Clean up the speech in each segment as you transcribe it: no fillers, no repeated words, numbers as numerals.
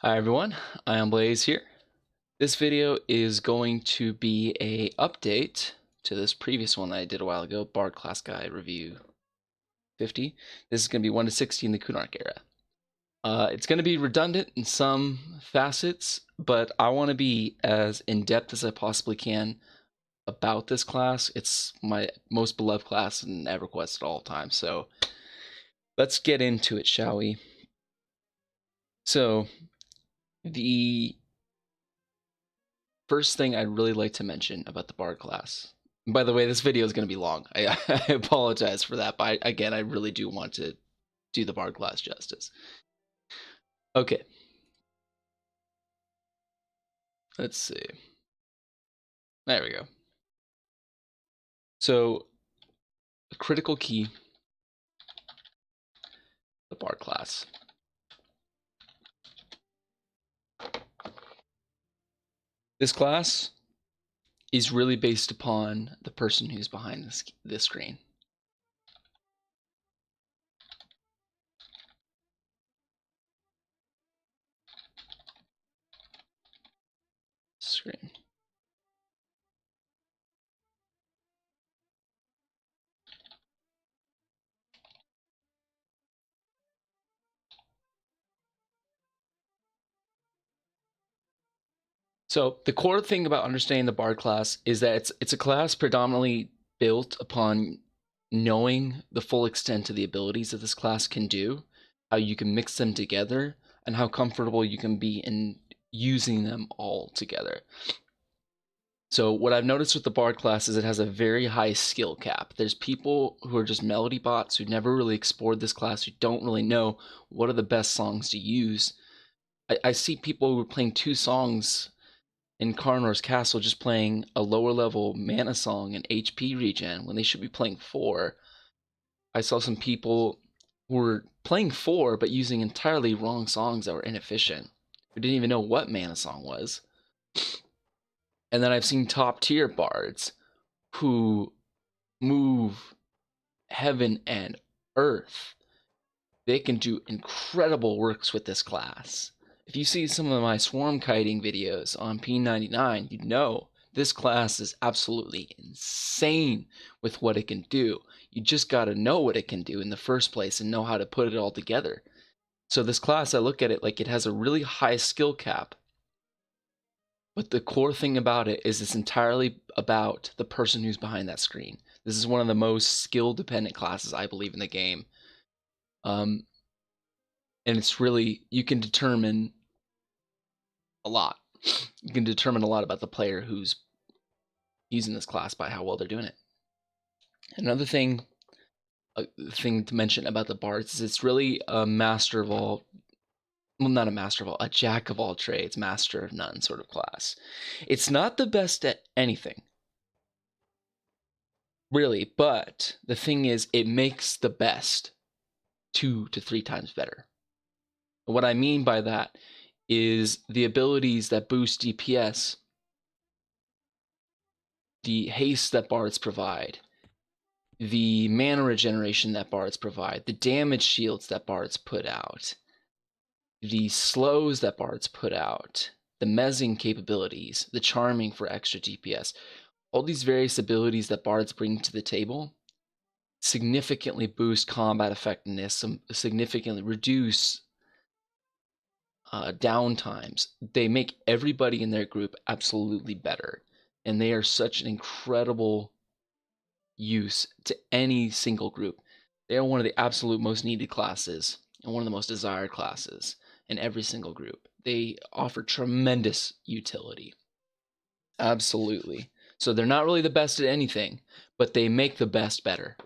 Hi everyone, I am Blaze here. This video is going to be a update to this previous one that I did a while ago, Bard Class Guide Review 50. This is going to be 1 to 60 in the Kunark era. It's going to be redundant in some facets, but I want to be as in-depth as I possibly can about this class. It's my most beloved class in EverQuest at all times, so let's get into it, shall we? So, the first thing I'd really like to mention about the Bard class. By the way, this video is going to be long. I apologize for that, but again, I really do want to do the Bard class justice. Okay. Let's see. There we go. So, the critical key, the Bard class. This class is really based upon the person who's behind this screen. So the core thing about understanding the Bard class is that it's a class predominantly built upon knowing the full extent of the abilities that this class can do, how you can mix them together, and how comfortable you can be in using them all together. So what I've noticed with the Bard class is it has a very high skill cap. There's people who are just melody bots who never really explored this class, who don't really know what are the best songs to use. I see people who are playing 2 songs in Karnor's Castle just playing a lower level mana song and HP regen when they should be playing 4. I saw some people who were playing 4 but using entirely wrong songs that were inefficient, who didn't even know what mana song was. And then I've seen top tier bards who move heaven and earth. They can do incredible works with this class. If you see some of my swarm kiting videos on P99, you know this class is absolutely insane with what it can do. You just got to know what it can do in the first place and know how to put it all together. So this class, I look at it like it has a really high skill cap. But the core thing about it is it's entirely about the person who's behind that screen. This is one of the most skill-dependent classes, I believe, in the game. And it's really, you can determine a lot. You can determine a lot about the player who's using this class by how well they're doing it. Another thing to mention about the bards is it's really a master of all, well, not a master of all, a jack of all trades, master of none sort of class. It's not the best at anything, really, but the thing is, it makes the best 2 to 3 times better. What I mean by that is the abilities that boost DPS, the haste that bards provide, the mana regeneration that bards provide, the damage shields that bards put out, the slows that bards put out, the mezzing capabilities, the charming for extra DPS, all these various abilities that bards bring to the table significantly boost combat effectiveness, significantly reduce downtimes. They make everybody in their group absolutely better, and they are such an incredible use to any single group. They are one of the absolute most needed classes and one of the most desired classes in every single group. They offer tremendous utility. Absolutely. So they're not really the best at anything, but they make the best better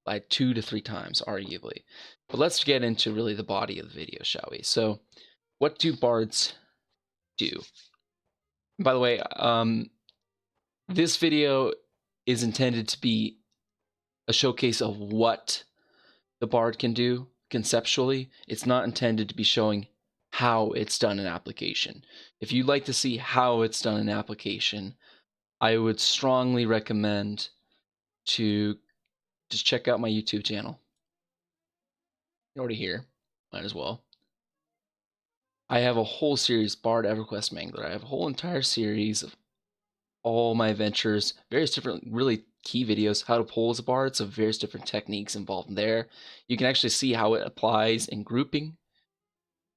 by 2 to 3 times, arguably. But let's get into really the body of the video, shall we? So, what do bards do? By the way, this video is intended to be a showcase of what the bard can do conceptually. It's not intended to be showing how it's done in application. If you'd like to see how it's done in application, I would strongly recommend to just check out my YouTube channel. You're already here, might as well. I have a whole series, Bard EverQuest Mangler. I have a whole entire series of all my adventures, various different really key videos, how to pull as a bard, so various different techniques involved in there. You can actually see how it applies in grouping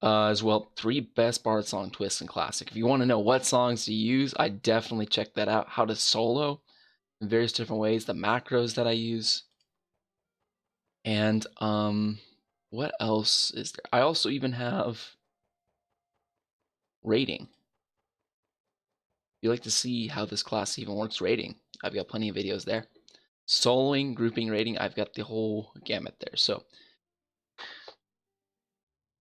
as well. 3 best bard song twists in Classic. If you want to know what songs to use, I definitely check that out. How to solo in various different ways, the macros that I use. And what else is there? I also even have rating. If you like to see how this class even works rating, I've got plenty of videos there. Soloing, grouping, rating, I've got the whole gamut there. So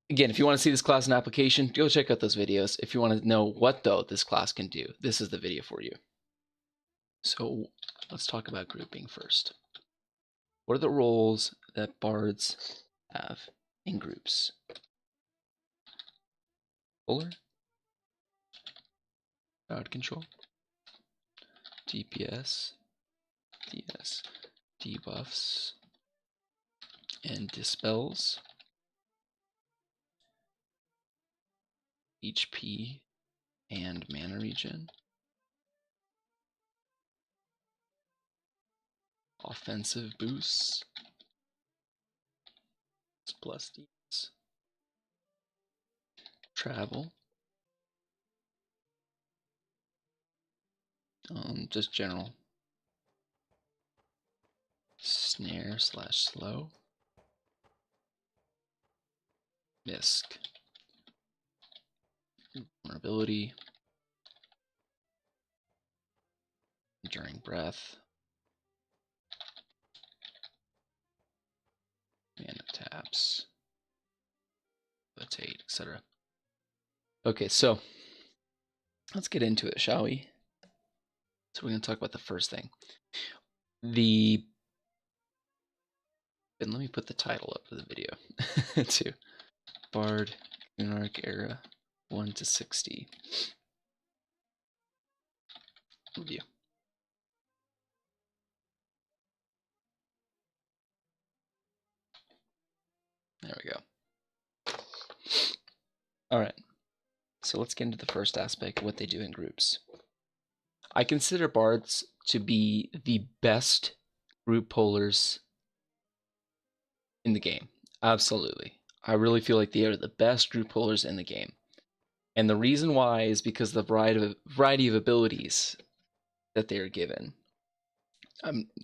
again, if you want to see this class in application, go check out those videos. If you want to know what though this class can do, this is the video for you. So let's talk about grouping first. What are the roles that bards have in groups? Puller, crowd control, DPS, DS, debuffs, and dispels, HP, and mana regen, offensive boosts, plus Ds, travel, just general snare / slow, Misc, vulnerability, enduring breath, mana taps, rotate, etc. Okay, so let's get into it, shall we? So we're going to talk about the first thing. And let me put the title up for the video too. Bard Kunark era 1 to 60 review. There we go. All right. So let's get into the first aspect of what they do in groups. I consider bards to be the best group pullers in the game. Absolutely. I really feel like they are the best group pullers in the game. And the reason why is because the variety of abilities that they are given.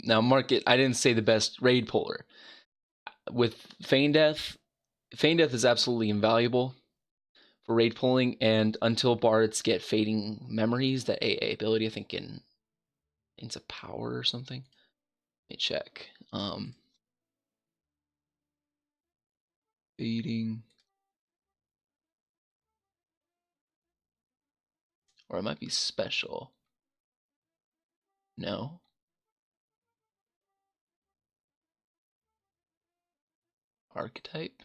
Now, market, I didn't say the best raid puller. With Feign Death is absolutely invaluable for raid pulling, and until bards get Fading Memories, that AA ability, I think into power or something. Let me check. Fading, or it might be special. No. Archetype.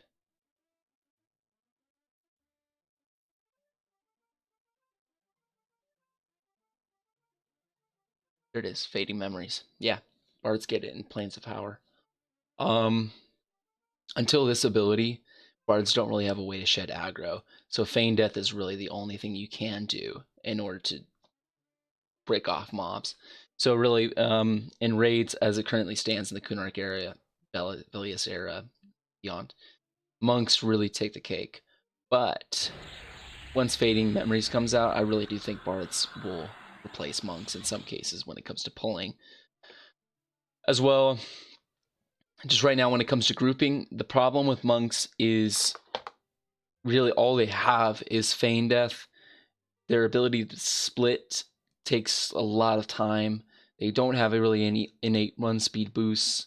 There it is. Fading Memories. Yeah, bards get it in Planes of Power. Until this ability, bards don't really have a way to shed aggro. So Feign Death is really the only thing you can do in order to break off mobs. So really, in raids, as it currently stands in the Kunark area, Velius era, beyond, monks really take the cake. But once Fading Memories comes out, I really do think bards will replace monks in some cases when it comes to pulling. As well, just right now when it comes to grouping, the problem with monks is really all they have is Feign Death. Their ability to split takes a lot of time. They don't have really any innate run speed boosts.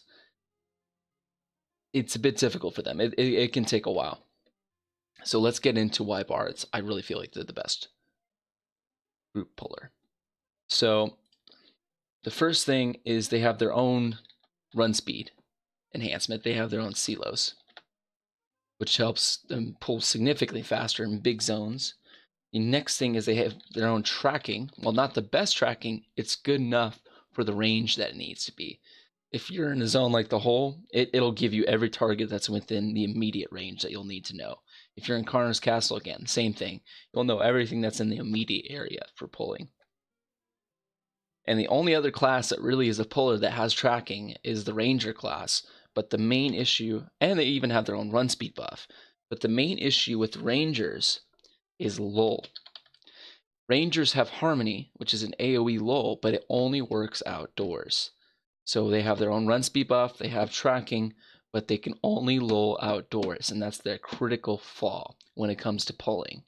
It's a bit difficult for them. It can take a while. So let's get into why bards, I really feel like they're the best group puller. So the first thing is they have their own run speed enhancement. They have their own silos, which helps them pull significantly faster in big zones. The next thing is they have their own tracking. Well, not the best tracking, it's good enough for the range that it needs to be. If you're in a zone like the hole, it'll give you every target that's within the immediate range that you'll need to know. If you're in Connor's Castle, again, same thing. You'll know everything that's in the immediate area for pulling. And the only other class that really is a puller that has tracking is the Ranger class. But the main issue, and they even have their own run speed buff, but the main issue with Rangers is lull. Rangers have Harmony, which is an AoE lull, but it only works outdoors. So they have their own run speed buff, they have tracking, but they can only lull outdoors, and that's their critical flaw when it comes to pulling.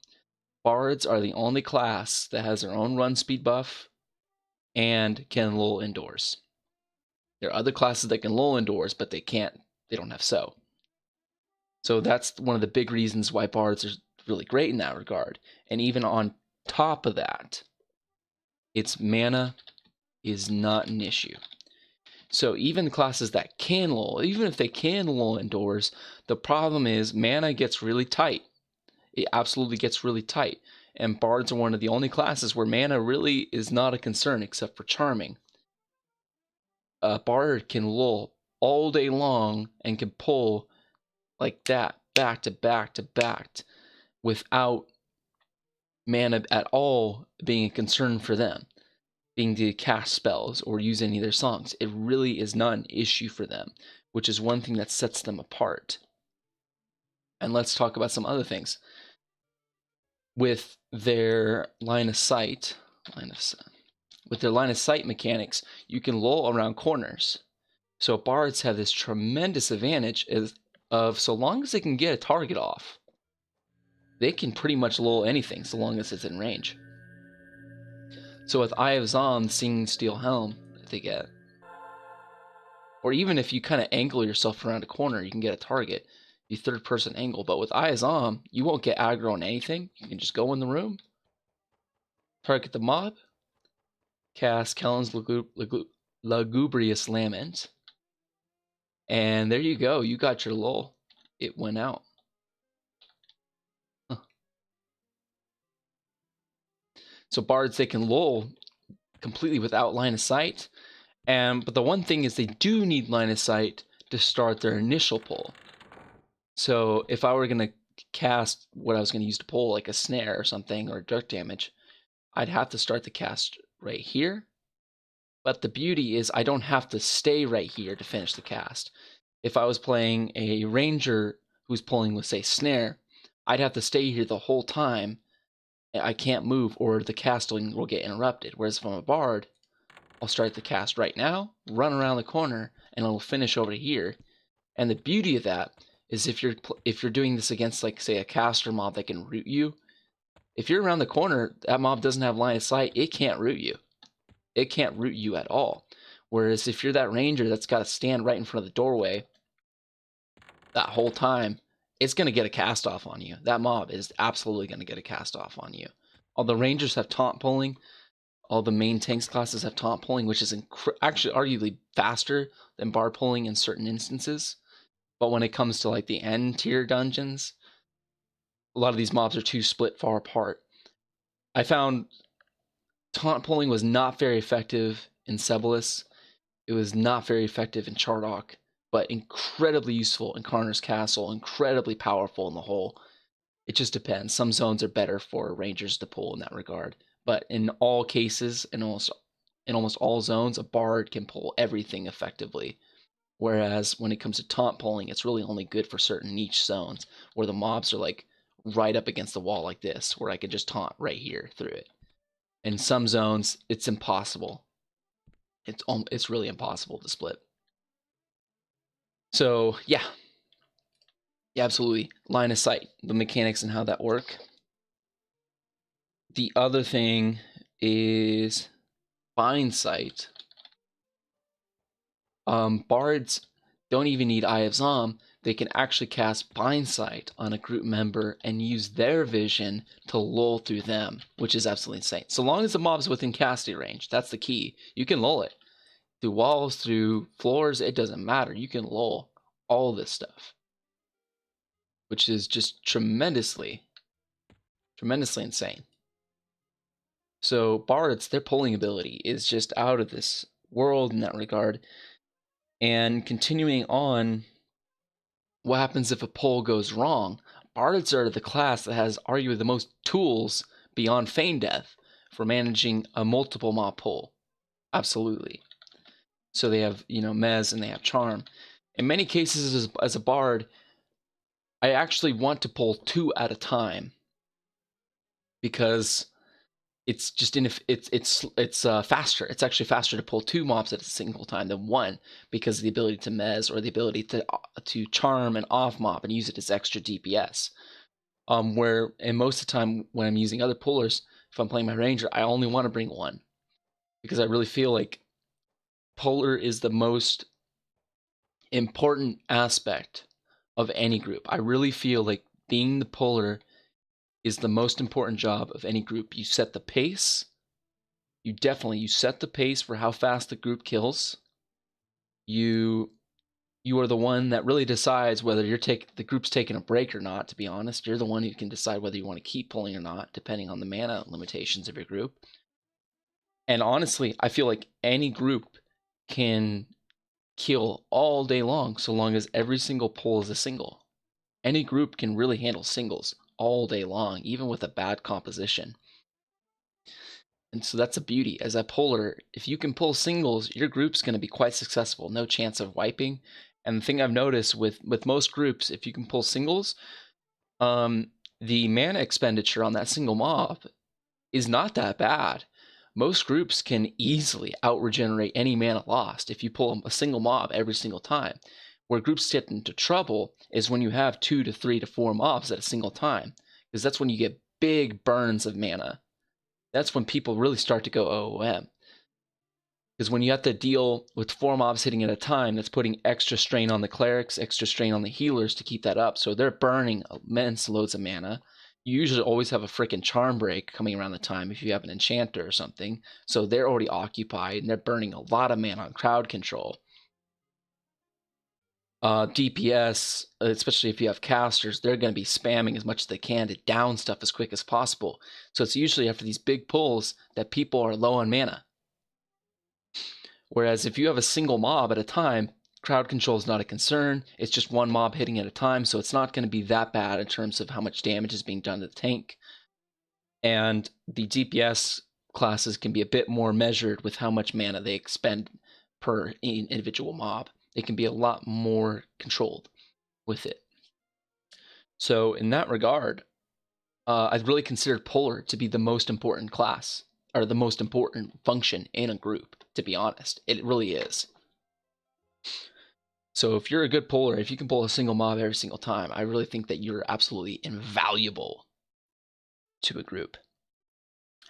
Bards are the only class that has their own run speed buff and can lull indoors. There are other classes that can lull indoors, but they don't have so. So that's one of the big reasons why Bards are really great in that regard. And even on top of that, its mana is not an issue. So even classes that can lull, even if they can lull indoors, the problem is mana gets really tight. It absolutely gets really tight. And Bards are one of the only classes where mana really is not a concern except for Charming. A Bard can lull all day long and can pull like that, back to back to back, without mana at all being a concern for them, being to cast spells or use any of their songs. It really is not an issue for them, which is one thing that sets them apart. And let's talk about some other things. With their line of sight mechanics, you can lull around corners. So Bards have this tremendous advantage of so long as they can get a target off, they can pretty much lull anything so long as it's in range. So with Eye of Zom, Singing Steel Helm that they get, or even if you kind of angle yourself around a corner, you can get a target. You third-person angle, but with Eye of Zom, you won't get aggro on anything. You can just go in the room, target the mob, cast Kellen's Lugubrious Lament, and there you go. You got your lull. It went out. Huh. So Bards, they can lull completely without line of sight, but the one thing is they do need line of sight to start their initial pull. So if I were going to cast what I was going to use to pull, like a snare or something, or dark damage, I'd have to start the cast right here. But the beauty is I don't have to stay right here to finish the cast. If I was playing a ranger who's pulling with, say, snare, I'd have to stay here the whole time. I can't move or the casting will get interrupted. Whereas if I'm a bard, I'll start the cast right now, run around the corner, and it'll finish over here. And the beauty of that is if you're doing this against, like, say, a caster mob that can root you, if you're around the corner, that mob doesn't have line of sight, it can't root you. It can't root you at all. Whereas if you're that ranger that's got to stand right in front of the doorway that whole time, it's going to get a cast off on you. That mob is absolutely going to get a cast off on you. All the rangers have taunt pulling. All the main tanks classes have taunt pulling, which is actually arguably faster than bar pulling in certain instances. But when it comes to like the end tier dungeons, a lot of these mobs are too split far apart. I found taunt pulling was not very effective in Sebelis. It was not very effective in Chardock, but incredibly useful in Connor's Castle, incredibly powerful in the whole. It just depends. Some zones are better for rangers to pull in that regard. But in all cases, in almost all zones, a bard can pull everything effectively. Whereas when it comes to taunt pulling, it's really only good for certain niche zones where the mobs are like right up against the wall like this, where I could just taunt right here through it. In some zones, it's impossible. It's really impossible to split. So yeah, absolutely. Line of sight, the mechanics and how that work. The other thing is bind sight. Bards don't even need Eye of Zom. They can actually cast bind sight on a group member and use their vision to lull through them, which is absolutely insane. So long as the mob's within casting range, that's the key. You can lull it. Through walls, through floors, it doesn't matter. You can lull all this stuff, which is just tremendously insane. So Bards, their pulling ability is just out of this world in that regard. And continuing on, what happens if a pull goes wrong? Bards are the class that has arguably the most tools beyond Feign Death for managing a multiple mob pull. Absolutely. So they have, Mez and they have Charm. In many cases, as a Bard, I actually want to pull 2 at a time because it's just it's faster. It's actually faster to pull 2 mobs at a single time than 1 because of the ability to Mez or the ability to Charm an off mob and use it as extra DPS. Where and most of the time when I'm using other pullers, if I'm playing my Ranger, I only want to bring 1 because I really feel like puller is the most important aspect of any group. I really feel like being the puller is the most important job of any group. You set the pace. You set the pace for how fast the group kills. You are the one that really decides whether the group's taking a break or not, to be honest. You're the one who can decide whether you want to keep pulling or not, depending on the mana limitations of your group. And honestly, I feel like any group can kill all day long so long as every single pull is a single. Any group can really handle singles all day long, even with a bad composition. And so that's a beauty. As a puller, if you can pull singles, your group's going to be quite successful. No chance of wiping. And the thing I've noticed with most groups, if you can pull singles, the mana expenditure on that single mob is not that bad. Most groups can easily out-regenerate any mana lost if you pull a single mob every single time. Where groups get into trouble is when you have 2 to 3 to 4 mobs at a single time, because that's when you get big burns of mana. That's when people really start to go OOM. Because when you have to deal with 4 mobs hitting at a time, that's putting extra strain on the clerics, extra strain on the healers to keep that up. So they're burning immense loads of mana. You usually always have a freaking charm break coming around the time if you have an enchanter or something. So they're already occupied and they're burning a lot of mana on crowd control. DPS, especially if you have casters, they're going to be spamming as much as they can to down stuff as quick as possible. So it's usually after these big pulls that people are low on mana. Whereas if you have a single mob at a time, crowd control is not a concern. It's just 1 mob hitting at a time, so it's not going to be that bad in terms of how much damage is being done to the tank. And the DPS classes can be a bit more measured with how much mana they expend per individual mob. It can be a lot more controlled with it. So in that regard, I've really considered puller to be the most important class, or the most important function in a group, to be honest. It really is. So if you're a good puller, if you can pull a single mob every single time, I really think that you're absolutely invaluable to a group.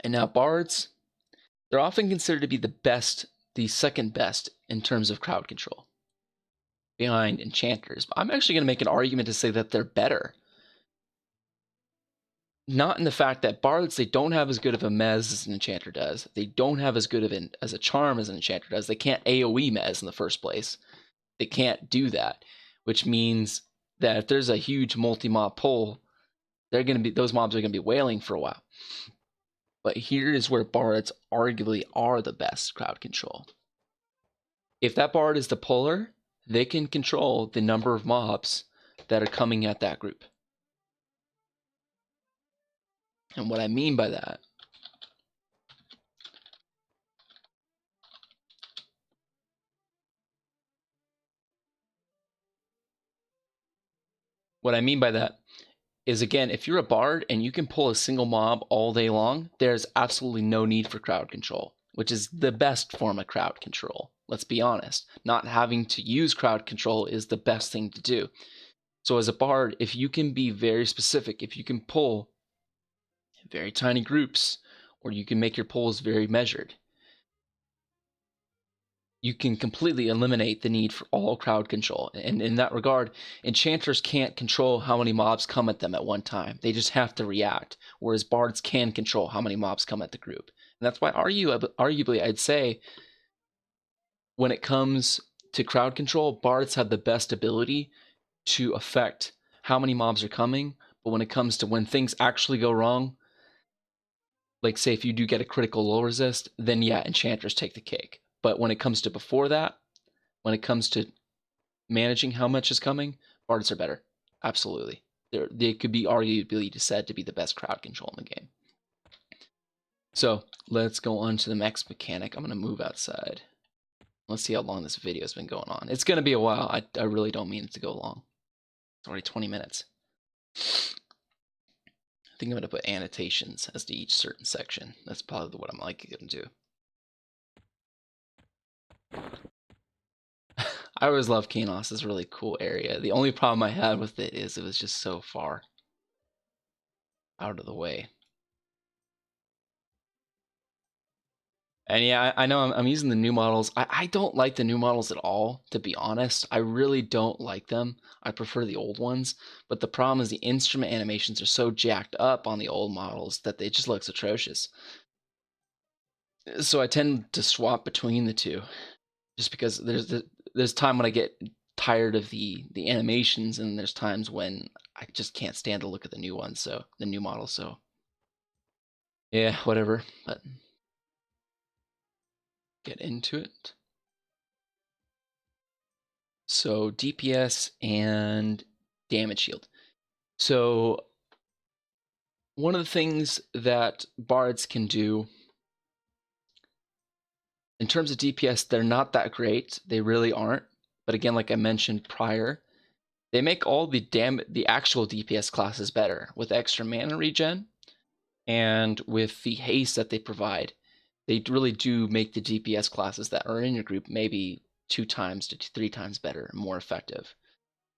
And now bards, they're often considered to be the second best in terms of crowd control, behind enchanters. But I'm actually going to make an argument to say that they're better. Not in the fact that bards, they don't have as good of a mez as an enchanter does. They don't have as good of as a charm as an enchanter does. They can't AoE mez in the first place. They can't do that, which means that if there's a huge multi-mob pull, those mobs are going to be wailing for a while. But here is where bards arguably are the best crowd control. If that bard is the puller, they can control the number of mobs that are coming at that group. And what I mean by that is, again, if you're a bard and you can pull a single mob all day long, there's absolutely no need for crowd control, which is the best form of crowd control. Let's be honest. Not having to use crowd control is the best thing to do. So as a bard, if you can be very specific, if you can pull very tiny groups, or you can make your pulls very measured, you can completely eliminate the need for all crowd control. And in that regard, enchanters can't control how many mobs come at them at one time. They just have to react, whereas bards can control how many mobs come at the group. And that's why arguably I'd say when it comes to crowd control, bards have the best ability to affect how many mobs are coming. But when it comes to when things actually go wrong, like say if you do get a critical low resist, then yeah, enchanters take the cake. But when it comes to before that, when it comes to managing how much is coming, bards are better. Absolutely. they could be arguably said to be the best crowd control in the game. So let's go on to the next mechanic. I'm going to move outside. Let's see how long this video has been going on. It's going to be a while. I really don't mean it to go long. It's already 20 minutes. I think I'm going to put annotations as to each certain section. That's probably what I'm likely going to do. I always love Kanos. It's a really cool area. The only problem I had with it is it was just so far out of the way. And yeah, I know I'm using the new models. I don't like the new models at all, to be honest. I really don't like them. I prefer the old ones. But the problem is the instrument animations are so jacked up on the old models that they just look atrocious. So I tend to swap between the two, just because there's time when I get tired of the animations, and there's times when I just can't stand to look at the new ones, so the new models. So yeah, whatever. But get into it. So DPS and damage shield. So one of the things that bards can do in terms of DPS, they're not that great. They really aren't. But again, like I mentioned prior, they make all the actual DPS classes better with extra mana regen and with the haste that they provide. They really do make the DPS classes that are in your group maybe 2 times to 3 times better and more effective.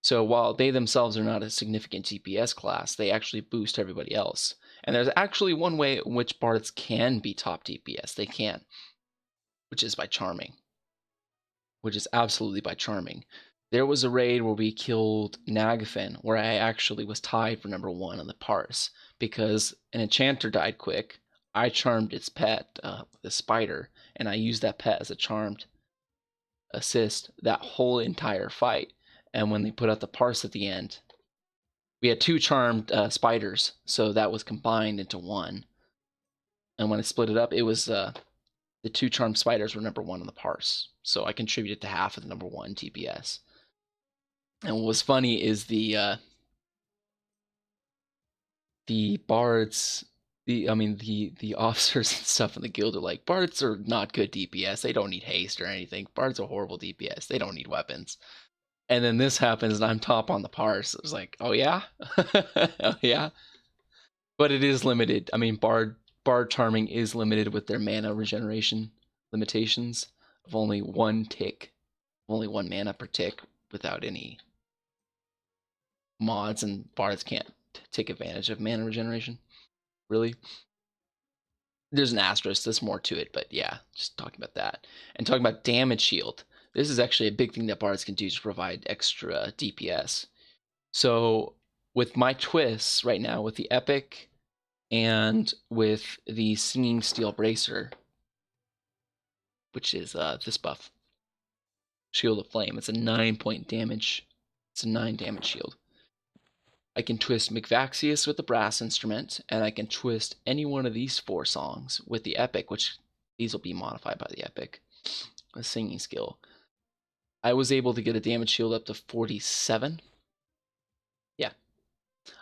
So while they themselves are not a significant DPS class, they actually boost everybody else. And there's actually one way in which bards can be top DPS. They can, which is by charming. Which is absolutely by charming. There was a raid where we killed Nagafin, where I actually was tied for number 1 on the parse, because an enchanter died quick. I charmed its pet, the spider, and I used that pet as a charmed assist that whole entire fight. And when they put out the parse at the end, we had 2 charmed spiders, so that was combined into 1. And when I split it up, it was the 2 charmed spiders were number 1 on the parse, so I contributed to half of the number 1 DPS. And what was funny is the bards, the officers and stuff in the guild are like, bards are not good DPS. They don't need haste or anything. Bards are horrible DPS. They don't need weapons. And then this happens, and I'm top on the parse. It was like, oh yeah, oh yeah. But it is limited. I mean, bard charming is limited with their mana regeneration limitations of only 1 tick, only 1 mana per tick, without any mods, and bards can't take advantage of mana regeneration. Really, there's an asterisk. There's more to it, but yeah, just talking about that and talking about damage shield. This is actually a big thing that bards can do to provide extra DPS. So with my twists right now, with the epic and with the singing steel bracer, which is this buff, shield of flame. It's a 9-point damage. It's a 9 damage shield. I can twist McVaxius with the brass instrument, and I can twist any one of these 4 songs with the epic, which these will be modified by the epic, a singing skill. I was able to get a damage shield up to 47. Yeah.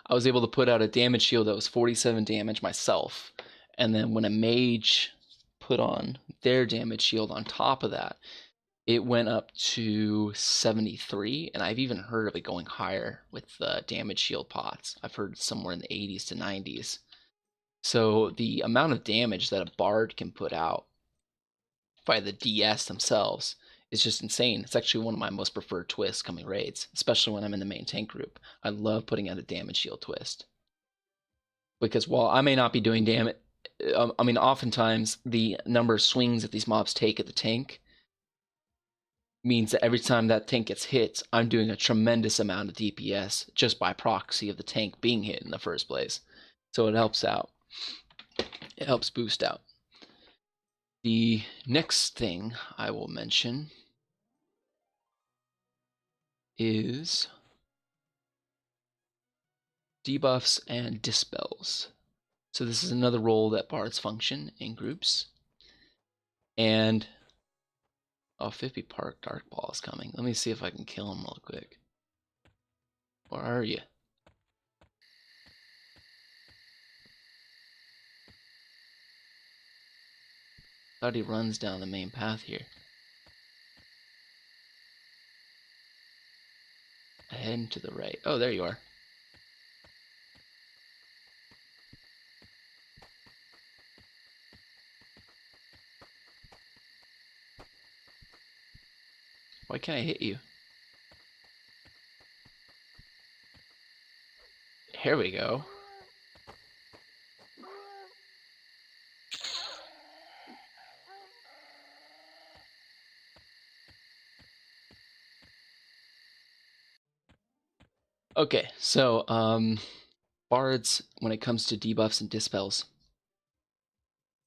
I was able to put out a damage shield that was 47 damage myself, and then when a mage put on their damage shield on top of that, it went up to 73, and I've even heard of it going higher with the damage shield pots. I've heard somewhere in the 80s to 90s. So the amount of damage that a bard can put out by the DS themselves is just insane. It's actually one of my most preferred twists coming raids, especially when I'm in the main tank group. I love putting out a damage shield twist. Because while I may not be doing damage, I mean, oftentimes the number of swings that these mobs take at the tank means that every time that tank gets hit, I'm doing a tremendous amount of DPS just by proxy of the tank being hit in the first place. So it helps out. It helps boost out. The next thing I will mention is debuffs and dispels. So this is another role that bards function in groups. And 50 Park Dark Ball is coming. Let me see if I can kill him real quick. Where are you? Thought he runs down the main path here. Head to the right. Oh, there you are. Why can't I hit you? Here we go. Okay, so bards, when it comes to debuffs and dispels,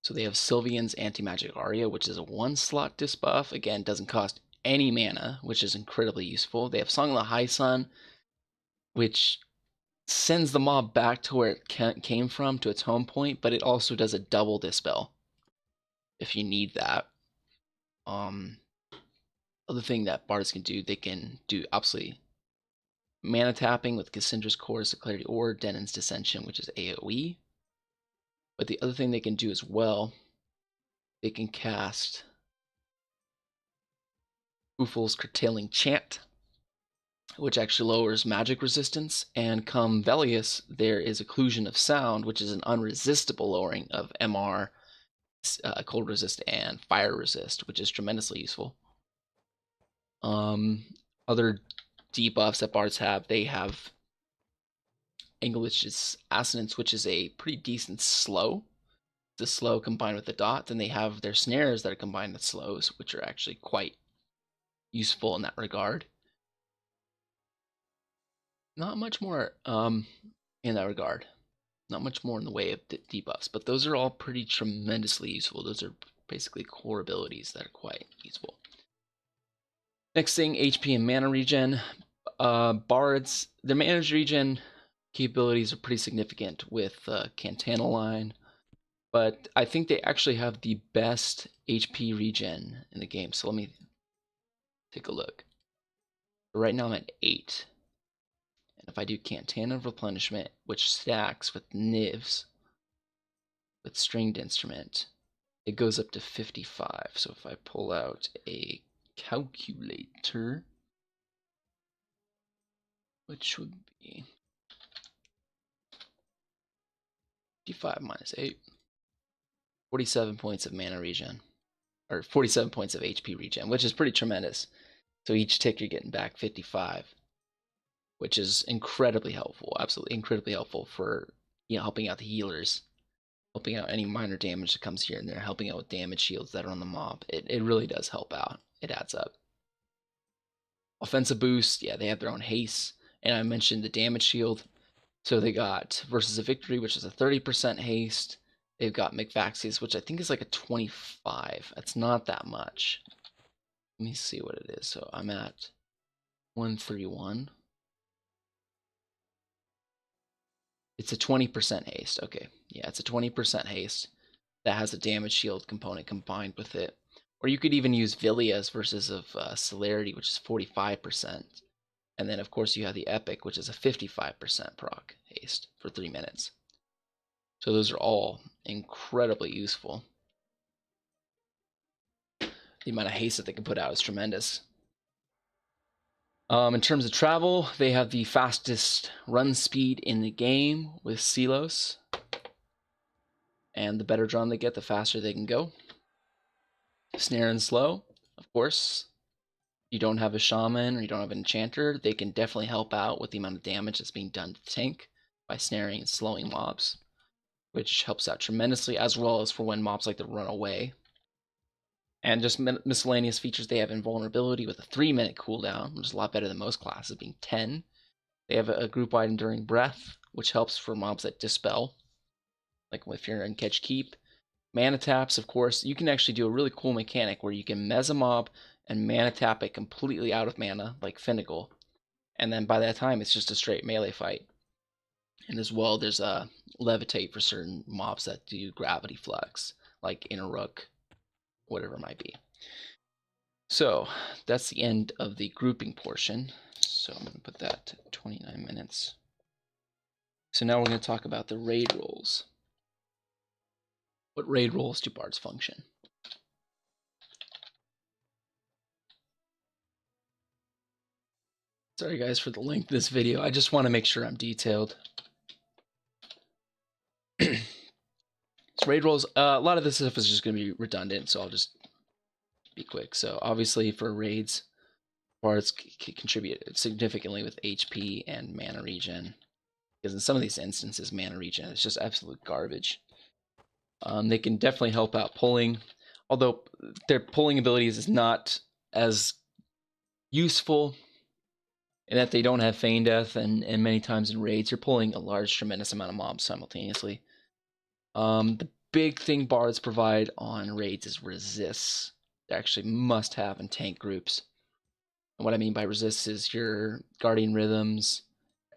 so they have Sylvian's Anti-Magic Aria, which is a 1-slot disbuff. Again, doesn't cost any mana, which is incredibly useful. They have Song of the High Sun, which sends the mob back to where it came from, to its home point, but it also does a double dispel if you need that. Other thing that bards can do, they can do obviously mana tapping with Cassandra's Chorus of Clarity or Denon's Dissension, which is AoE. But the other thing they can do as well, they can cast Uful's Curtailing Chant, which actually lowers magic resistance. And come Velius, there is Occlusion of Sound, which is an unresistible lowering of MR, Cold Resist, and Fire Resist, which is tremendously useful. Other debuffs that bards have, they have English's Assonance, which is a pretty decent slow. The slow combined with the dot. Then they have their snares that are combined with slows, which are actually quite useful in that regard. Not much more in that regard. Not much more in the way of debuffs, but those are all pretty tremendously useful. Those are basically core abilities that are quite useful. Next thing, HP and mana regen. Bards, their mana regen capabilities are pretty significant with Cantana line, but I think they actually have the best HP regen in the game. So let me take a look. Right now I'm at 8. And if I do Cantana of Replenishment, which stacks with Nivs, with Stringed Instrument, it goes up to 55. So if I pull out a calculator, which would be 55 minus 8, 47 points of mana regen, or 47 points of HP regen, which is pretty tremendous. So each tick you're getting back 55, which is incredibly helpful, absolutely incredibly helpful for helping out the healers, helping out any minor damage that comes here and there, helping out with damage shields that are on the mob. It really does help out. It adds up. Offensive boost, yeah, they have their own haste, and I mentioned the damage shield. So they got Versus a Victory, which is a 30% haste. They've got McVaxius, which I think is like a 25. That's not that much. Let me see what it is. So I'm at 131. It's a 20% haste. Okay, yeah, it's a 20% haste that has a damage shield component combined with it. Or you could even use Vilia's Versus of Celerity, which is 45%. And then, of course, you have the Epic, which is a 55% proc haste for 3 minutes. So those are all incredibly useful. The amount of haste that they can put out is tremendous. In terms of travel, they have the fastest run speed in the game with Silos. And the better drum they get, the faster they can go. Snare and slow, of course. You don't have a shaman or you don't have an enchanter, they can definitely help out with the amount of damage that's being done to the tank by snaring and slowing mobs, which helps out tremendously, as well as for when mobs like to run away. And just miscellaneous features, they have invulnerability with a 3-minute cooldown, which is a lot better than most classes, being 10. They have a group-wide Enduring Breath, which helps for mobs that dispel, like if you're in Catch Keep. Mana taps, of course, you can actually do a really cool mechanic where you can mez a mob and mana tap it completely out of mana, like Finnegal. And then by that time, it's just a straight melee fight. And as well, there's a Levitate for certain mobs that do Gravity Flux, like Innerrook, whatever it might be. So that's the end of the grouping portion. So I'm going to put that to 29 minutes. So now we're going to talk about the raid roles. What raid roles do bards function? Sorry guys for the length of this video. I just want to make sure I'm detailed. So raid rolls, a lot of this stuff is just going to be redundant, so I'll just be quick. So obviously for raids, bards can contribute significantly with HP and mana regen, because in some of these instances, mana regen is just absolute garbage. They can definitely help out pulling, although their pulling abilities is not as useful in that they don't have feign death, and many times in raids, you're pulling a large, tremendous amount of mobs simultaneously. The big thing bards provide on raids is resists. They actually must have in tank groups. And what I mean by resists is your guardian rhythms,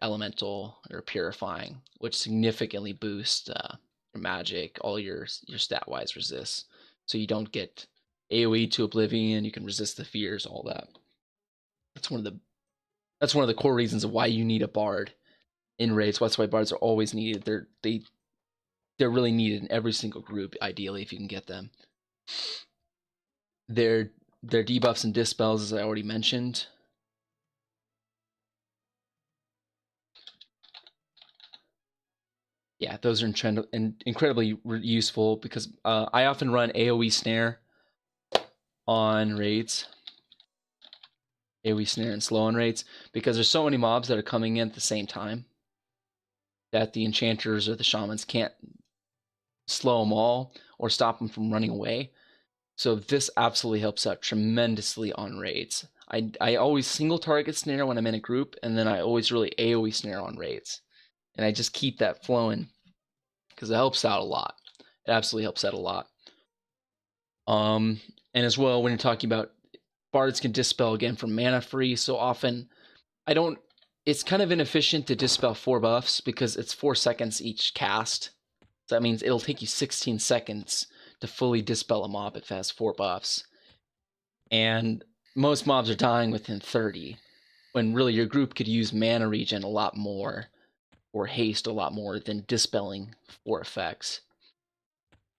elemental, or purifying, which significantly boost your magic, all your stat-wise resists. So you don't get AoE to oblivion, you can resist the fears, all that. That's one of the core reasons of why you need a bard in raids. That's why bards are always needed. They're really needed in every single group, ideally, if you can get them. Their debuffs and dispels, as I already mentioned. Yeah, those are incredibly useful because I often run AoE snare on raids. AoE snare and slow on raids because there's so many mobs that are coming in at the same time that the enchanters or the shamans can't slow them all or stop them from running away. So this absolutely helps out tremendously on raids. I always single target snare when I'm in a group, and then I always really AoE snare on raids. And I just keep that flowing because it helps out a lot. It absolutely helps out a lot. And as well, when you're talking about bards can dispel again from mana free, so often it's kind of inefficient to dispel 4 buffs because it's 4 seconds each cast. So that means it'll take you 16 seconds to fully dispel a mob if it has 4 buffs. And most mobs are dying within 30, when really your group could use mana regen a lot more, or haste a lot more than dispelling 4 effects.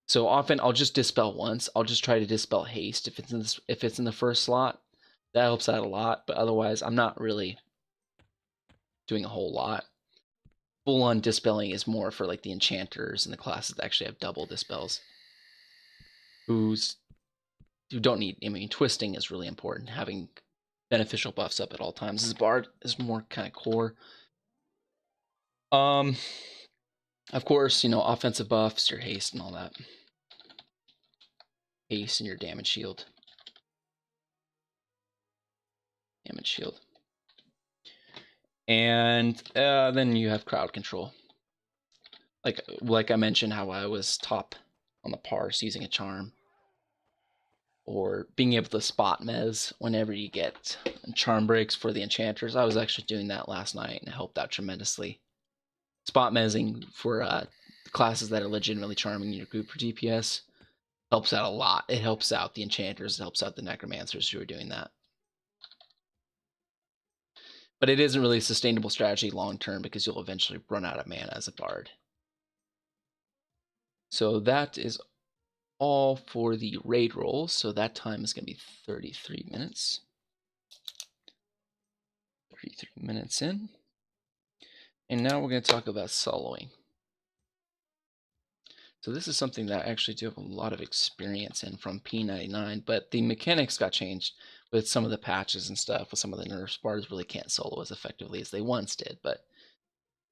So often I'll just dispel once. I'll just try to dispel haste if it's in the first slot. That helps out a lot, but otherwise I'm not really doing a whole lot. Full-on dispelling is more for like the enchanters and the classes that actually have double dispels. Who don't need, I mean, twisting is really important. Having beneficial buffs up at all times. This bard is more kind of core. Of course, offensive buffs, your haste and all that. Haste and your damage shield. Damage shield. And then you have crowd control. Like I mentioned, how I was top on the parse using a charm. Or being able to spot mez whenever you get charm breaks for the enchanters. I was actually doing that last night and it helped out tremendously. Spot mezzing for classes that are legitimately charming in your group for DPS helps out a lot. It helps out the enchanters, it helps out the necromancers who are doing that. But it isn't really a sustainable strategy long term because you'll eventually run out of mana as a bard. So that is all for the raid rolls. So that time is going to be 33 minutes. 33 minutes in. And now we're going to talk about soloing. So this is something that I actually do have a lot of experience in from P99, but the mechanics got changed with some of the patches and stuff, with some of the nerfs. Bards really can't solo as effectively as they once did, but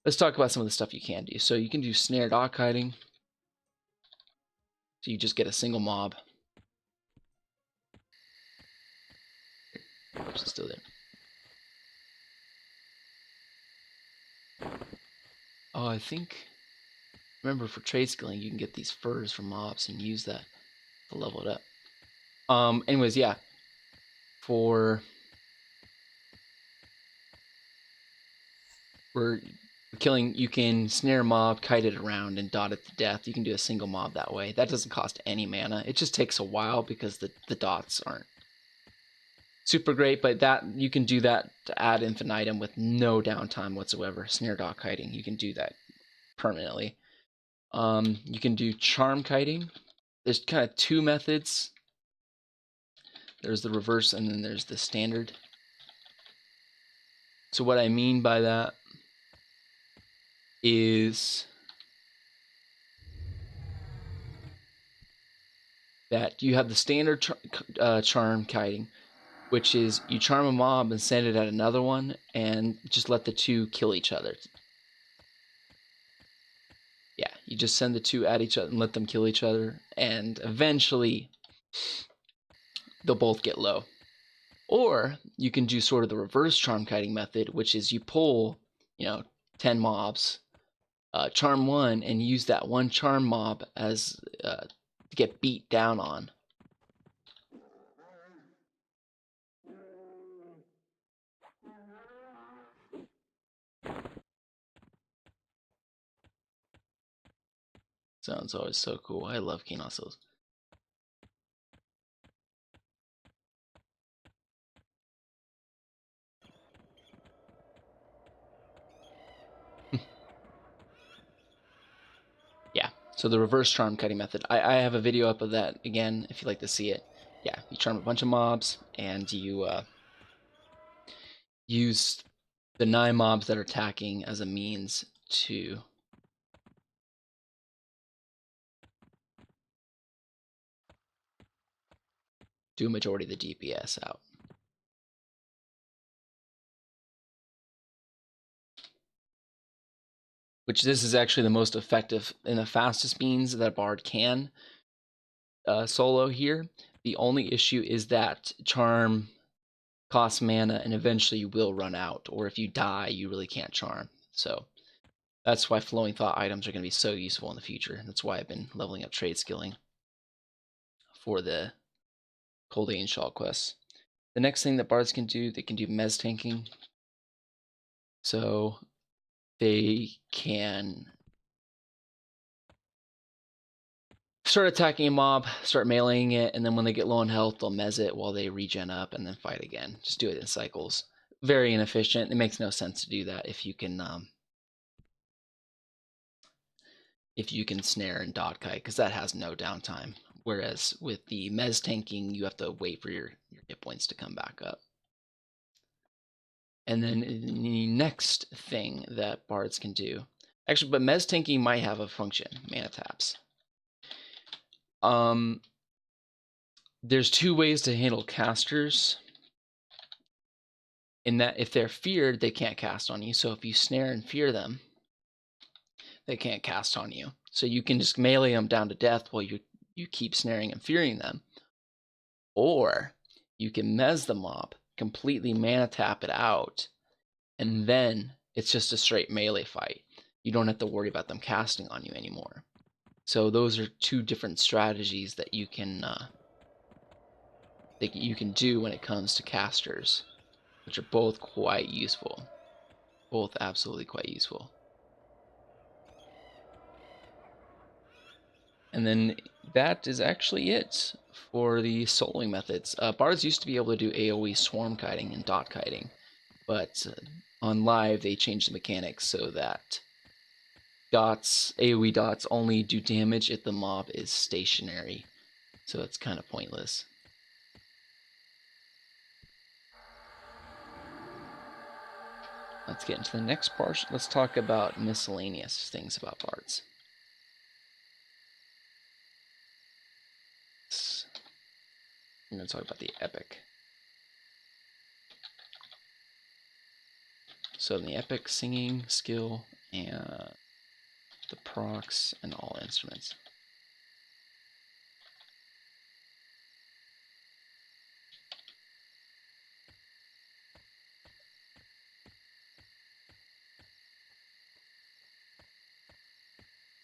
let's talk about some of the stuff you can do. So you can do snare dock hiding. So you just get a single mob. Oops, it's still there. Oh, I think, remember for trade skilling, you can get these furs from mobs and use that to level it up. Anyways, yeah. For killing, you can snare a mob, kite it around, and dot it to death. You can do a single mob that way. That doesn't cost any mana. It just takes a while because the dots aren't super great, but that you can do that to ad infinitum with no downtime whatsoever. Snare dock kiting, you can do that permanently. You can do charm kiting. There's kind of 2 methods. There's the reverse and then there's the standard. So what I mean by that is that you have the standard charm kiting, which is you charm a mob and send it at another one and just let the two kill each other. Yeah, you just send the two at each other and let them kill each other, and eventually they'll both get low. Or you can do sort of the reverse charm kiting method, which is you pull, 10 mobs, charm one, and use that one charm mob as to get beat down on. Sounds always so cool. I love Kenosos. Yeah, so the reverse charm kiting method. I have a video up of that again if you'd like to see it. Yeah, you charm a bunch of mobs and you use the 9 mobs that are attacking as a means to do a majority of the DPS out. Which this is actually the most effective and the fastest means that a bard can solo here. The only issue is that charm costs mana and eventually you will run out, or if you die you really can't charm. So that's why flowing thought items are going to be so useful in the future. That's why I've been leveling up trade skilling for the Cold Angel quests. The next thing that bards can do, they can do mez tanking. So they can start attacking a mob, start meleeing it, and then when they get low on health, they'll mez it while they regen up and then fight again. Just do it in cycles. Very inefficient. It makes no sense to do that if you can snare and dot kite, because that has no downtime. Whereas with the mez tanking, you have to wait for your hit points to come back up. And then the next thing that bards can do, actually, but mez tanking might have a function, mana taps. There's 2 ways to handle casters. In that if they're feared, they can't cast on you. So if you snare and fear them, they can't cast on you. So you can just melee them down to death while you keep snaring and fearing them. Or you can mez the mob, completely mana tap it out, and then it's just a straight melee fight. You don't have to worry about them casting on you anymore. So those are 2 different strategies that you can do when it comes to casters, which are both quite useful. Both absolutely quite useful. And then that is actually it for the soloing methods. Bards used to be able to do AoE swarm kiting and dot kiting, but on live they changed the mechanics so that AoE dots only do damage if the mob is stationary. So it's kind of pointless. Let's get into the next part. Let's talk about miscellaneous things about bards. I'm going to talk about the epic. So in the epic, singing, skill, and the procs, and all instruments.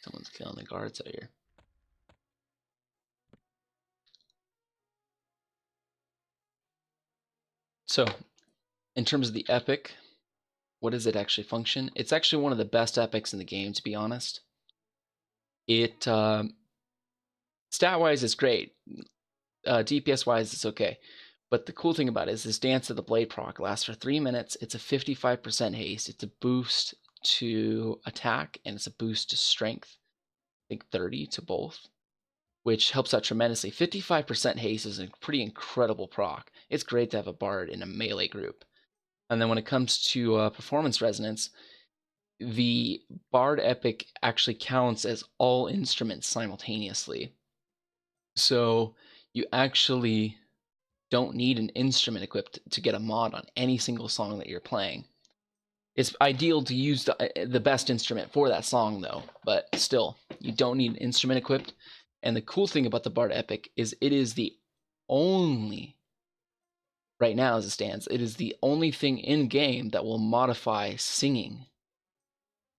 Someone's killing the guards out here. So, in terms of the epic, what does it actually function? It's actually one of the best epics in the game, to be honest. It, stat-wise, it's great. DPS-wise, it's okay. But the cool thing about it is this Dance of the Blade proc lasts for 3 minutes. It's a 55% haste. It's a boost to attack, and it's a boost to strength. I think 30 to both, which helps out tremendously. 55% haste is a pretty incredible proc. It's great to have a bard in a melee group. And then when it comes to performance resonance, the Bard Epic actually counts as all instruments simultaneously. So you actually don't need an instrument equipped to get a mod on any single song that you're playing. It's ideal to use the best instrument for that song, though, but still, you don't need an instrument equipped. And the cool thing about the Bard Epic is it is the only, right now as it stands, it is the only thing in game that will modify singing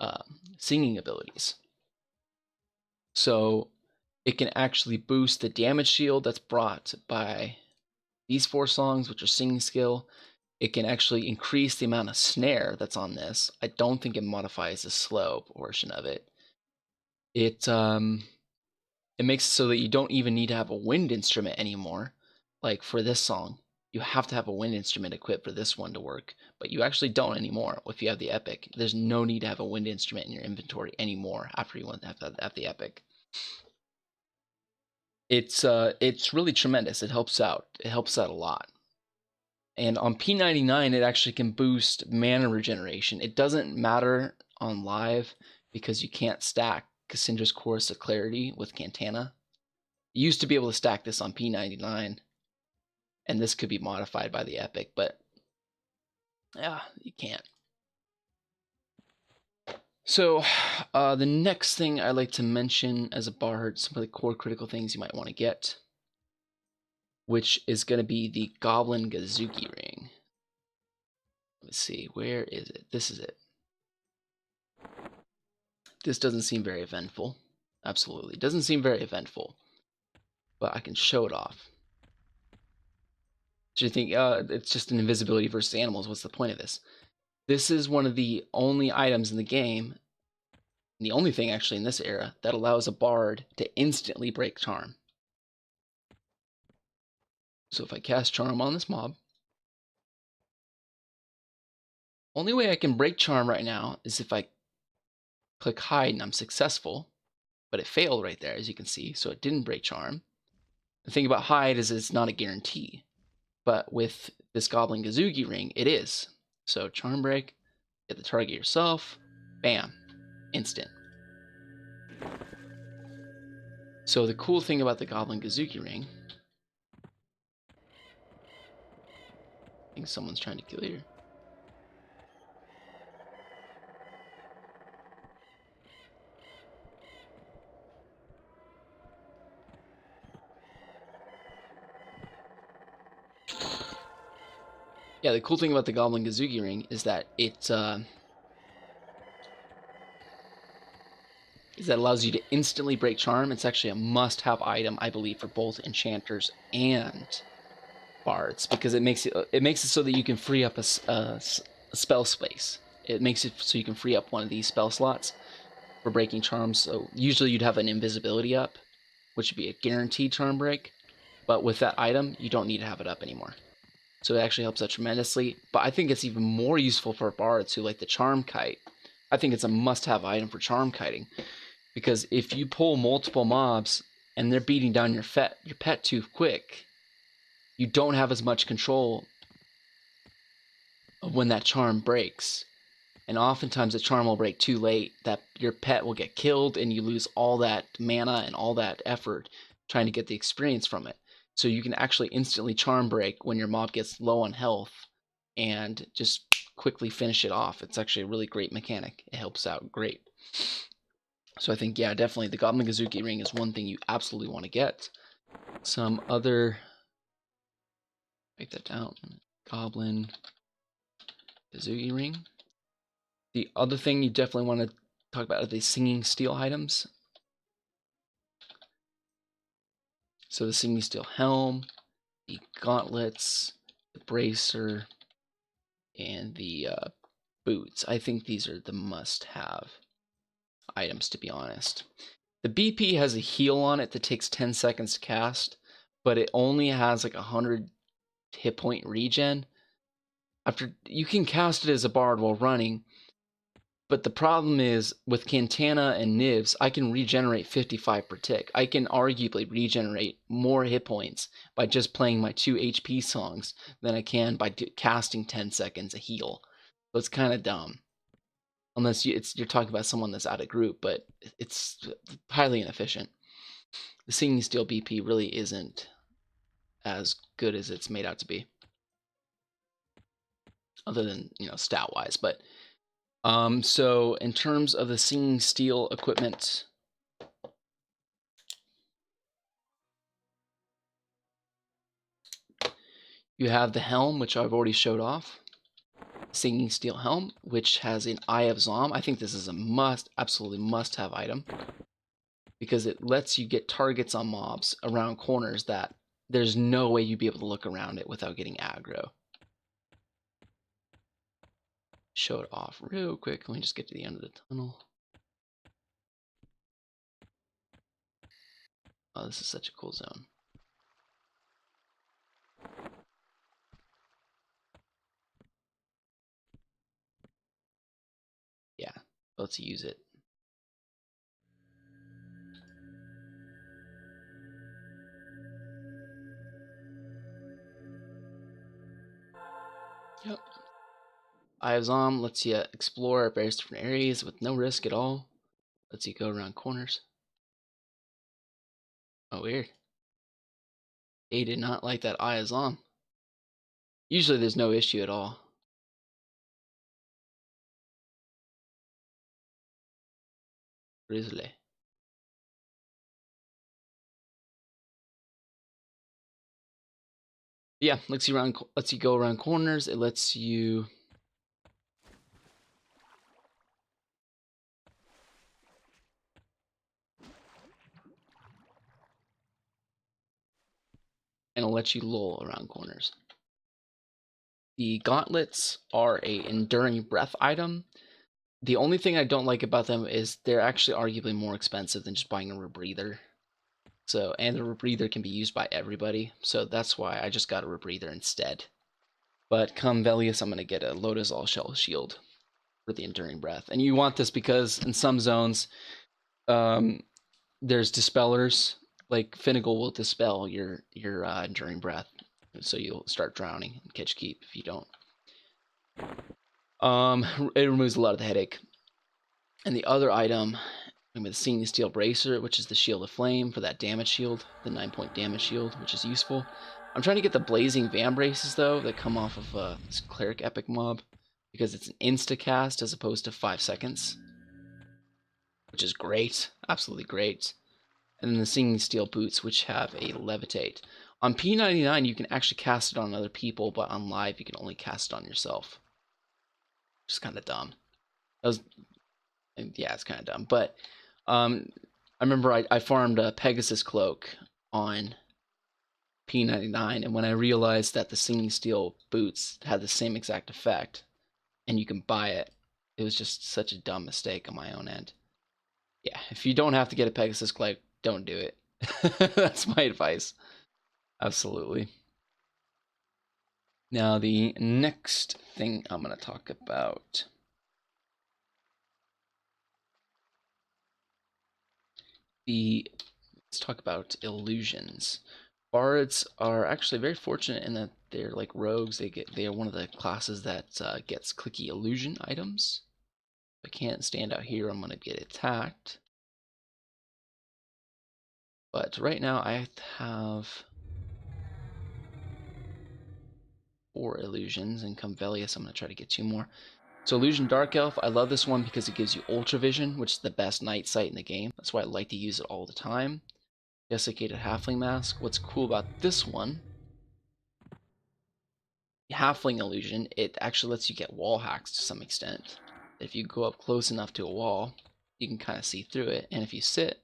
abilities. So it can actually boost the damage shield that's brought by these 4 songs, which are singing skill. It can actually increase the amount of snare that's on this. I don't think it modifies the slow portion of it. It makes it so that you don't even need to have a wind instrument anymore. Like for this song, you have to have a wind instrument equipped for this one to work, but you actually don't anymore if you have the Epic. There's no need to have a wind instrument in your inventory anymore after you want to have the Epic. It's really tremendous. It helps out. It helps out a lot. And on P99, it actually can boost mana regeneration. It doesn't matter on live because you can't stack Cassandra's Chorus of Clarity with Cantana. You used to be able to stack this on P99, and this could be modified by the Epic, but yeah, you can't. So the next thing I'd like to mention as a bard, some of the core critical things you might want to get, which is going to be the Goblin Gazuki Ring. Let's see, where is it? This is it. This doesn't seem very eventful. Absolutely. It doesn't seem very eventful. But I can show it off. So you think, it's just an invisibility versus animals. What's the point of this? This is one of the only items in the game, the only thing actually in this era, that allows a bard to instantly break charm. So if I cast charm on this mob, only way I can break charm right now is if I click hide and I'm successful, but it failed right there, as you can see, so it didn't break charm. The thing about hide is it's not a guarantee, but with this Goblin Gazuki Ring, it is. So charm break, hit the target yourself, bam, instant. So the cool thing about the Goblin Gazuki Ring, I think someone's trying to kill you. Yeah, the cool thing about the Goblin Gazuki Ring is that it allows you to instantly break charm. It's actually a must-have item, I believe, for both enchanters and bards, because it makes it so that you can free up a spell space. It makes it so you can free up one of these spell slots for breaking charms. So usually you'd have an invisibility up, which would be a guaranteed charm break, but with that item, you don't need to have it up anymore. So it actually helps out tremendously. But I think it's even more useful for bards who like the charm kite. I think it's a must-have item for charm kiting, because if you pull multiple mobs and they're beating down your pet too quick, you don't have as much control of when that charm breaks. And oftentimes the charm will break too late, that your pet will get killed and you lose all that mana and all that effort trying to get the experience from it. So you can actually instantly charm break when your mob gets low on health and just quickly finish it off. It's actually a really great mechanic. It helps out great. So I think, yeah, definitely the Goblin Gazuki Ring is one thing you absolutely want to get. Some other, write that down, Goblin Gazuki Ring. The other thing you definitely want to talk about are the Singing Steel items. So the Singing Steel Helm, the Gauntlets, the Bracer, and the boots. I think these are the must-have items, to be honest. The BP has a heal on it that takes 10 seconds to cast, but it only has like 100 hit point regen. After you can cast it as a bard while running, But the problem is, with Cantana and Nivs, I can regenerate 55 per tick. I can arguably regenerate more hit points by just playing my 2 HP songs than I can by casting 10 seconds a heal. So it's kind of dumb. Unless you're talking about someone that's out of group, but it's highly inefficient. The Singing Steel BP really isn't as good as it's made out to be. Other than, stat-wise. But, so in terms of the Singing Steel equipment, you have the helm, which I've already showed off. Singing Steel helm, which has an Eye of Zom. I think this is a absolutely must-have item, because it lets you get targets on mobs around corners that there's no way you'd be able to look around it without getting aggro. Show it off real quick. Let me just get to the end of the tunnel. Oh, this is such a cool zone. Yeah, let's use it. Yep. Eye of Zom lets you explore various different areas with no risk at all. Lets you go around corners. Oh, weird. They did not like that Eye of Zom. Usually there's no issue at all. Grizzly. Yeah, lets you go around corners. It lets you and it'll let you lull around corners. The gauntlets are a enduring breath item. The only thing I don't like about them is they're actually arguably more expensive than just buying a rebreather. So, and the rebreather can be used by everybody, so that's why I just got a rebreather instead. But come Velius, I'm going to get a Lotusol Shell Shield for the Enduring Breath. And you want this because in some zones, there's dispellers. Like Finnegal will dispel your Enduring Breath, so you'll start drowning and catch keep if you don't. It removes a lot of the headache. And the other item, I'm with the Singing Steel Bracer, which is the Shield of Flame for that damage shield, the 9-point damage shield, which is useful. I'm trying to get the Blazing Van Braces, though, that come off of this Cleric Epic mob, because it's an insta-cast as opposed to 5 seconds, which is great, absolutely great. And then the Singing Steel Boots, which have a Levitate. On P99, you can actually cast it on other people, but on live, you can only cast it on yourself. Which is kind of dumb. Yeah, it's kind of dumb, but I remember I farmed a Pegasus Cloak on P99, and when I realized that the Singing Steel Boots had the same exact effect, and you can buy it, it was just such a dumb mistake on my own end. Yeah, if you don't have to get a Pegasus Cloak, don't do it. That's my advice. Absolutely. Now, the next thing I'm going to talk about let's talk about illusions. Bards are actually very fortunate in that they're like rogues. They are one of the classes that gets clicky illusion items. If I can't stand out here, I'm gonna get attacked. But right now I have 4 illusions, and come Velius, I'm gonna try to get 2 more. So Illusion Dark Elf, I love this one because it gives you Ultra Vision, which is the best night sight in the game. That's why I like to use it all the time. Desiccated Halfling Mask. What's cool about this one, Halfling Illusion, it actually lets you get wall hacks to some extent. If you go up close enough to a wall, you can kind of see through it. And if you sit,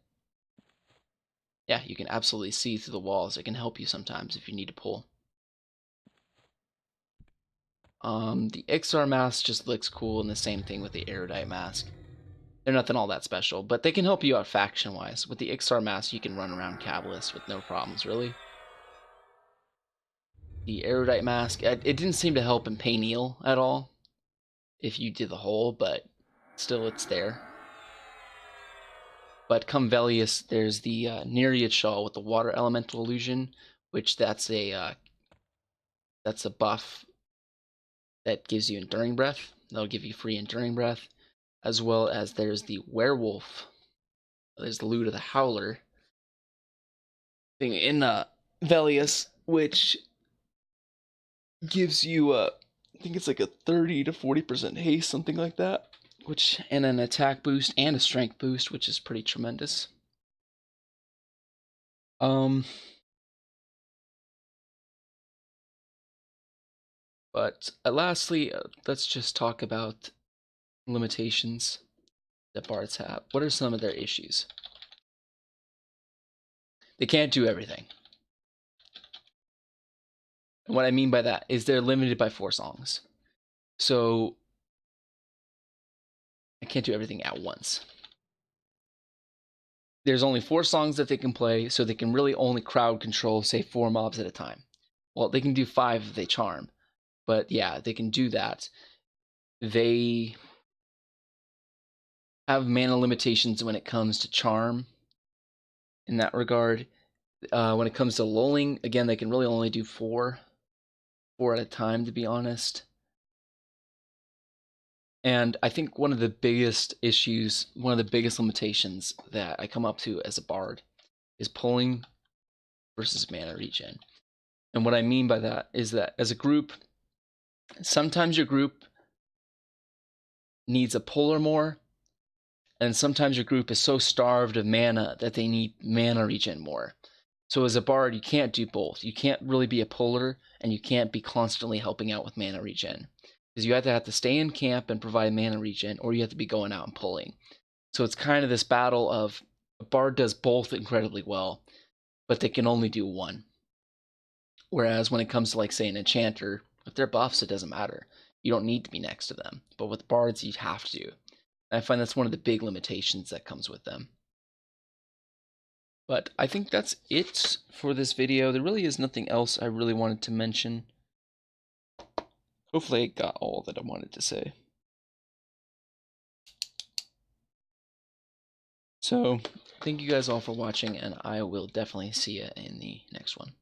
yeah, you can absolutely see through the walls. It can help you sometimes if you need to pull. The Ixar Mask just looks cool, and the same thing with the Erudite Mask. They're nothing all that special, but they can help you out faction-wise. With the Ixar Mask, you can run around Cabalist with no problems, really. The Erudite Mask, it didn't seem to help in Payneal at all, if you did the whole, but Still, it's there. But come Velius, there's the Nereid Shawl with the Water Elemental Illusion, which that's a buff that gives you Enduring Breath. That'll give you free Enduring Breath, as well as there's the Werewolf. There's the Loot of the Howler thing in Velius, which gives you I think it's like a 30 to 40% haste, something like that, and an attack boost and a strength boost, which is pretty tremendous. But lastly, let's just talk about limitations that bards have. What are some of their issues? They can't do everything. And what I mean by that is they're limited by 4 songs. So I can't do everything at once. There's only 4 songs that they can play, so they can really only crowd control, say, 4 mobs at a time. Well, they can do 5 if they charm. But yeah, they can do that. They have mana limitations when it comes to charm in that regard. When it comes to lulling, again, they can really only do 4 at a time, to be honest. And I think one of the biggest issues, one of the biggest limitations that I come up to as a bard is pulling versus mana regen. And what I mean by that is that as a group, sometimes your group needs a puller more, and sometimes your group is so starved of mana that they need mana regen more. So as a bard, you can't do both. You can't really be a puller, and you can't be constantly helping out with mana regen. Because you either have to stay in camp and provide mana regen, or you have to be going out and pulling. So it's kind of this battle of a bard does both incredibly well, but they can only do one. Whereas when it comes to, like, say, an enchanter, if they're buffs, it doesn't matter. You don't need to be next to them. But with bards, you have to. And I find that's one of the big limitations that comes with them. But I think that's it for this video. There really is nothing else I really wanted to mention. Hopefully I got all that I wanted to say. So, thank you guys all for watching, and I will definitely see you in the next one.